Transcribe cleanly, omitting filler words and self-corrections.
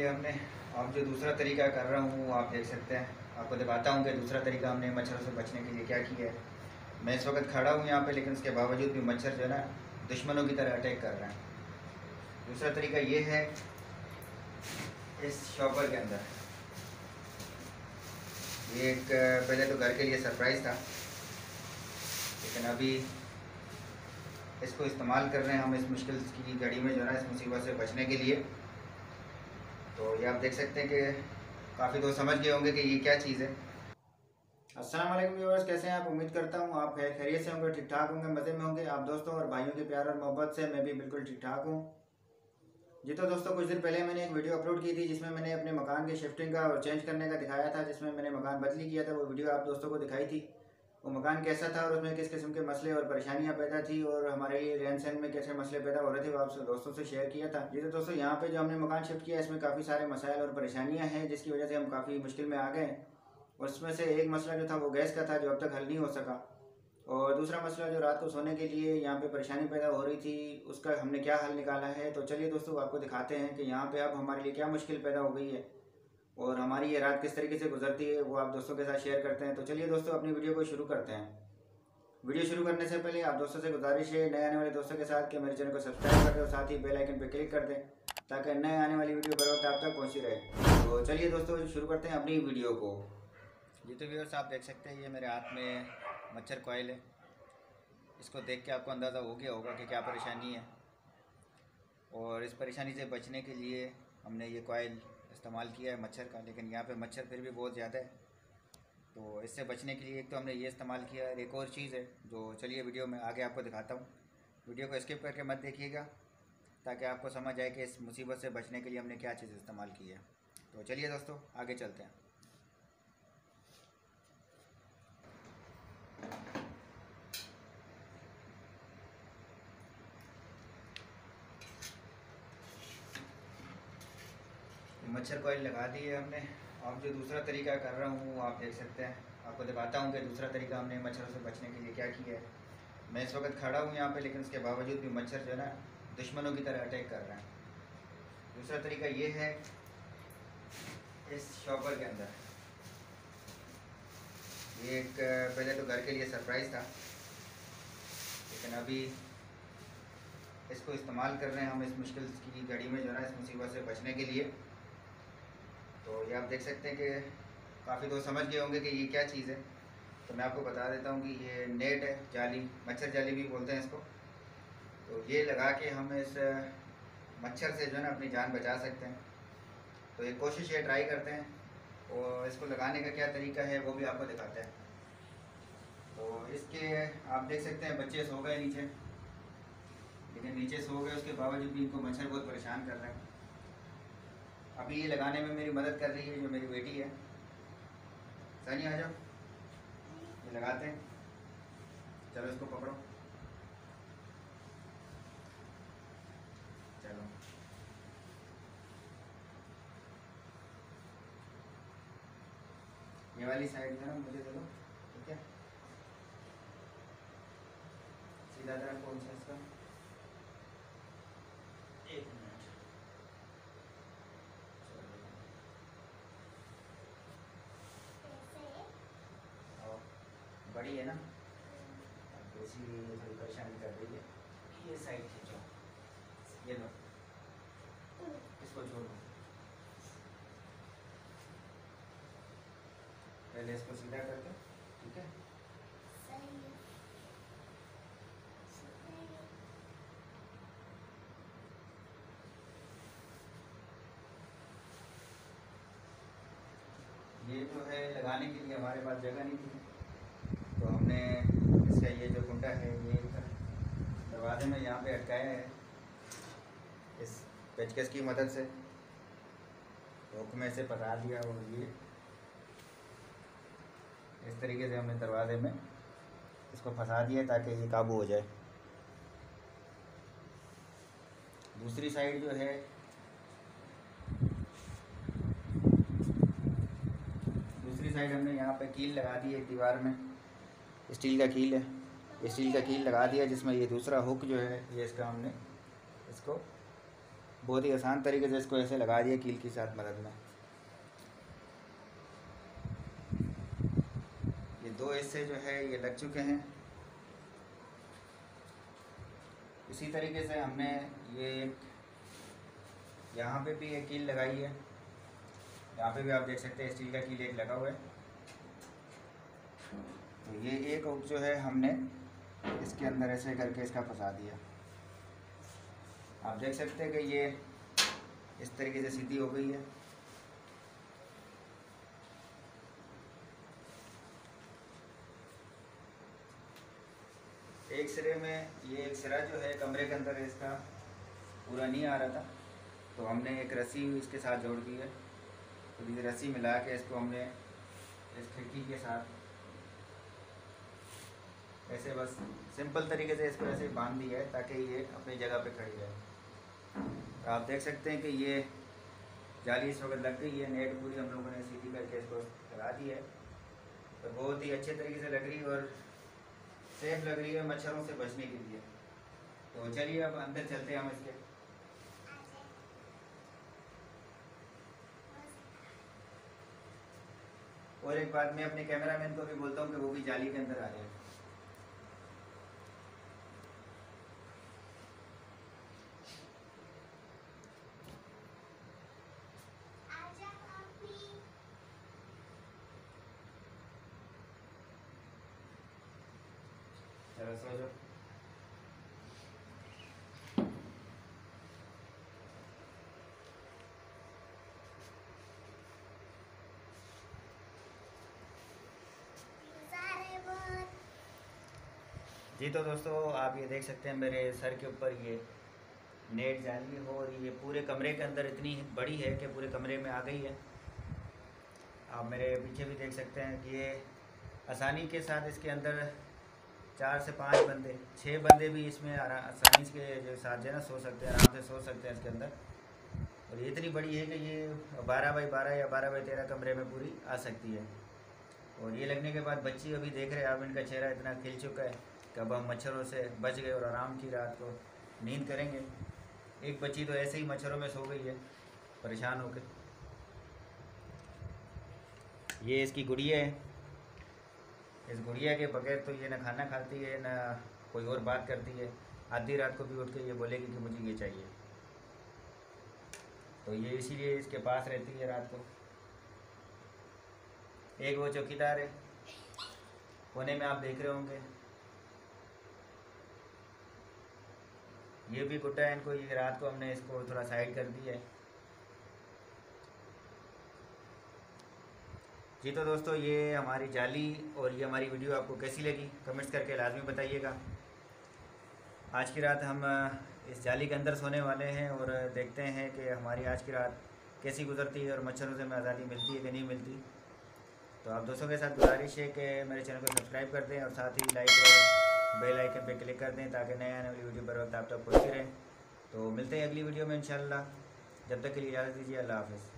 ये हमने अब जो दूसरा तरीका कर रहा हूँ आप देख सकते हैं, आपको दिखाता हूँ कि दूसरा तरीका हमने मच्छरों से बचने के लिए क्या किया है। मैं इस वक्त खड़ा हूँ यहाँ पे, लेकिन उसके बावजूद भी मच्छर जो है ना दुश्मनों की तरह अटैक कर रहे हैं। दूसरा तरीका ये है, इस शॉपर के अंदर ये एक पहले तो घर के लिए सरप्राइज़ था, लेकिन अभी इसको इस्तेमाल कर रहे हैं हम इस मुश्किल की घड़ी में जो है ना, इस मुसीबत से बचने के लिए। तो ये आप देख सकते हैं कि काफ़ी दोस्त समझ गए होंगे कि ये क्या चीज़ है। अस्सलाम वालेकुम व्यूअर्स, कैसे हैं आप? उम्मीद करता हूँ आप खैरियत से होंगे, ठीक ठाक होंगे, मज़े में होंगे। आप दोस्तों और भाइयों के प्यार और मोहब्बत से मैं भी बिल्कुल ठीक ठाक हूँ जी। तो दोस्तों कुछ दिन पहले मैंने एक वीडियो अपलोड की थी जिसमें मैंने अपने मकान की शिफ्टिंग का और चेंज करने का दिखाया था, जिसमें मैंने मकान बदली किया था। वो वीडियो आप दोस्तों को दिखाई थी, वो मकान कैसा था और उसमें किस किस्म के मसले और परेशानियां पैदा थी और हमारे रहन सहन में कैसे मसले पैदा हो रहे थे, वो आप दोस्तों से शेयर किया था जी। तो दोस्तों यहाँ पे जो हमने मकान शिफ्ट किया इसमें काफ़ी सारे मसाइल और परेशानियां हैं, जिसकी वजह से हम काफ़ी मुश्किल में आ गए। उसमें से एक मसला जो था वो गैस का था, जो अब तक हल नहीं हो सका। और दूसरा मसला जो रात को सोने के लिए यहाँ पे परेशानी पैदा हो रही थी, उसका हमने क्या हल निकाला है। तो चलिए दोस्तों आपको दिखाते हैं कि यहाँ पे अब हमारे लिए क्या मुश्किल पैदा हो गई है और हमारी ये रात किस तरीके से गुजरती है, वो आप दोस्तों के साथ शेयर करते हैं। तो चलिए दोस्तों अपनी वीडियो को शुरू करते हैं। वीडियो शुरू करने से पहले आप दोस्तों से गुजारिश है नए आने वाले दोस्तों के साथ कि मेरे चैनल को सब्सक्राइब कर दें और साथ ही बेल आइकन पर क्लिक कर दें, ताकि नए आने वाली वीडियो बर वक्त आप तक पहुँची रहे। तो चलिए दोस्तों शुरू करते हैं अपनी वीडियो को जी। तो व्यूअर्स आप देख सकते हैं ये मेरे हाथ में मच्छर कॉइल है। इसको देख के आपको अंदाज़ा हो गया होगा कि क्या परेशानी है, और इस परेशानी से बचने के लिए हमने ये कॉइल इस्तेमाल किया है मच्छर का। लेकिन यहाँ पे मच्छर फिर भी बहुत ज़्यादा है, तो इससे बचने के लिए एक तो हमने ये इस्तेमाल किया है। एक और चीज़ है जो चलिए वीडियो में आगे आपको दिखाता हूँ। वीडियो को स्किप करके मत देखिएगा, ताकि आपको समझ आए कि इस मुसीबत से बचने के लिए हमने क्या चीज़ इस्तेमाल की है। तो चलिए दोस्तों आगे चलते हैं। मच्छर कॉइल लगा दी है हमने। अब जो दूसरा तरीका कर रहा हूँ आप देख सकते हैं, आपको दिखाता हूँ कि दूसरा तरीका हमने मच्छरों से बचने के लिए क्या किया है। मैं इस वक्त खड़ा हूँ यहाँ पे, लेकिन उसके बावजूद भी मच्छर जो है ना दुश्मनों की तरह अटैक कर रहे हैं। दूसरा तरीका ये है, इस शॉपर के अंदर ये एक पहले तो घर के लिए सरप्राइज़ था, लेकिन अभी इसको इस्तेमाल कर रहे हैं हम इस मुश्किल की घड़ी में जो है ना, इस मुसीबत से बचने के लिए। तो ये आप देख सकते हैं कि काफ़ी दोस्त समझ गए होंगे कि ये क्या चीज़ है। तो मैं आपको बता देता हूँ कि ये नेट है, जाली, मच्छर जाली भी बोलते हैं इसको। तो ये लगा के हम इस मच्छर से जो है ना अपनी जान बचा सकते हैं। तो ये कोशिश ये ट्राई करते हैं, और इसको लगाने का क्या तरीका है वो भी आपको दिखाते हैं। तो इसके आप देख सकते हैं बच्चे सो गए नीचे, लेकिन नीचे सो गए उसके बावजूद भी इनको मच्छर बहुत परेशान कर रहे हैं। अभी ये लगाने में मेरी मदद कर रही है जो मेरी बेटी है। सनी आ जाओ, ये लगाते हैं। चलो इसको पकड़ो, चलो। ये वाली साइड में ना मुझे दे दो, ठीक है। सीधा तरफ कौन सा इसका, एक मिनट। बड़ी है ना, तो इसीलिए थोड़ी परेशानी कर रही है। ये साइड खींचो, ये लो, इसको छोड़ दो। पहले इसको सीधा करके, ठीक है। ये जो है लगाने के लिए हमारे पास जगह नहीं थी, तो हमने इसका ये जो कुंडा है ये दरवाजे में यहाँ पे अटकाया है इस पेचकस की मदद से। हुक में से पकड़ा दिया, और ये इस तरीके से हमने दरवाजे में इसको फंसा दिया ताकि ये काबू हो जाए। दूसरी साइड जो है, दूसरी साइड हमने यहाँ पे कील लगा दी है दीवार में, स्टील का कील है। स्टील का कील लगा दिया जिसमें ये दूसरा हुक जो है ये इसका हमने इसको बहुत ही आसान तरीके से इसको ऐसे लगा दिया कील की साथ मदद में। ये दो हिस्से जो है ये लग चुके हैं। इसी तरीके से हमने ये यहाँ पे भी एक कील लगाई है, यहाँ पे भी आप देख सकते हैं स्टील का कील एक लगा हुआ है। तो ये एक हुक जो है हमने इसके अंदर ऐसे करके इसका फंसा दिया। आप देख सकते हैं कि ये इस तरीके से सीधी हो गई है। एक सिरे में ये एक सिरा जो है कमरे के अंदर इसका पूरा नहीं आ रहा था, तो हमने एक रस्सी इसके साथ जोड़ दी है। तो ये रस्सी मिला के इसको हमने इस खिड़की के साथ ऐसे बस सिंपल तरीके से इसको ऐसे बांध दिया है ताकि ये अपनी जगह पे खड़ी रहे। तो आप देख सकते हैं कि ये जाली इस वक्त लग गई है, नेट पूरी हम लोगों ने सीधी करके इसको लगा दी है। तो बहुत ही अच्छे तरीके से लग रही है और सेफ लग रही है मच्छरों से बचने के लिए। तो चलिए अब अंदर चलते हैं हम इसके। और एक बात मैं अपने कैमरामैन को भी बोलता हूँ कि वो भी जाली के अंदर आ जाए। चलो सो जाओ। जी तो दोस्तों आप ये देख सकते हैं मेरे सर के ऊपर ये नेट जाली हो और ये पूरे कमरे के अंदर इतनी बड़ी है कि पूरे कमरे में आ गई है। आप मेरे पीछे भी देख सकते हैं कि ये आसानी के साथ इसके अंदर 4 से 5 बंदे 6 बंदे भी इसमें आसानी के जो साथ जो है ना सो सकते हैं, आराम से सो सकते हैं इसके अंदर। और ये इतनी बड़ी है कि ये 12 बाई 12 या 12 बाई 13 कमरे में पूरी आ सकती है। और ये लगने के बाद बच्ची अभी देख रहे हैं आप, इनका चेहरा इतना खिल चुका है कि अब हम मच्छरों से बच गए और आराम की रात को नींद करेंगे। एक बच्ची तो ऐसे ही मच्छरों में सो गई है परेशान होकर। ये इसकी गुड़िया है। इस गुड़िया के बगैर तो ये ना खाना खाती है ना कोई और बात करती है। आधी रात को भी उठ के ये बोलेगी कि मुझे ये चाहिए। तो ये इसीलिए इसके पास रहती है रात को। एक वो चौकीदार है कोने में, आप देख रहे होंगे। ये भी गुड्डा है, इनको ये रात को हमने इसको थोड़ा साइड कर दिया है। जी तो दोस्तों ये हमारी जाली और ये हमारी वीडियो आपको कैसी लगी कमेंट्स करके लाजमी बताइएगा। आज की रात हम इस जाली के अंदर सोने वाले हैं और देखते हैं कि हमारी आज की रात कैसी गुजरती है और मच्छरों से हमें आज़ादी मिलती है कि नहीं मिलती। तो आप दोस्तों के साथ गुजारिश है कि मेरे चैनल को सब्सक्राइब कर दें और साथ ही लाइक और बेल आइकन पे क्लिक कर दें ताकि नए आने वाली वीडियो पर वक्त आप तक पहुँचती रहें। तो मिलते हैं अगली वीडियो में इंशाल्लाह। जब तक के लिए इजाज़त दीजिए। अल्लाह हाफ़िज़।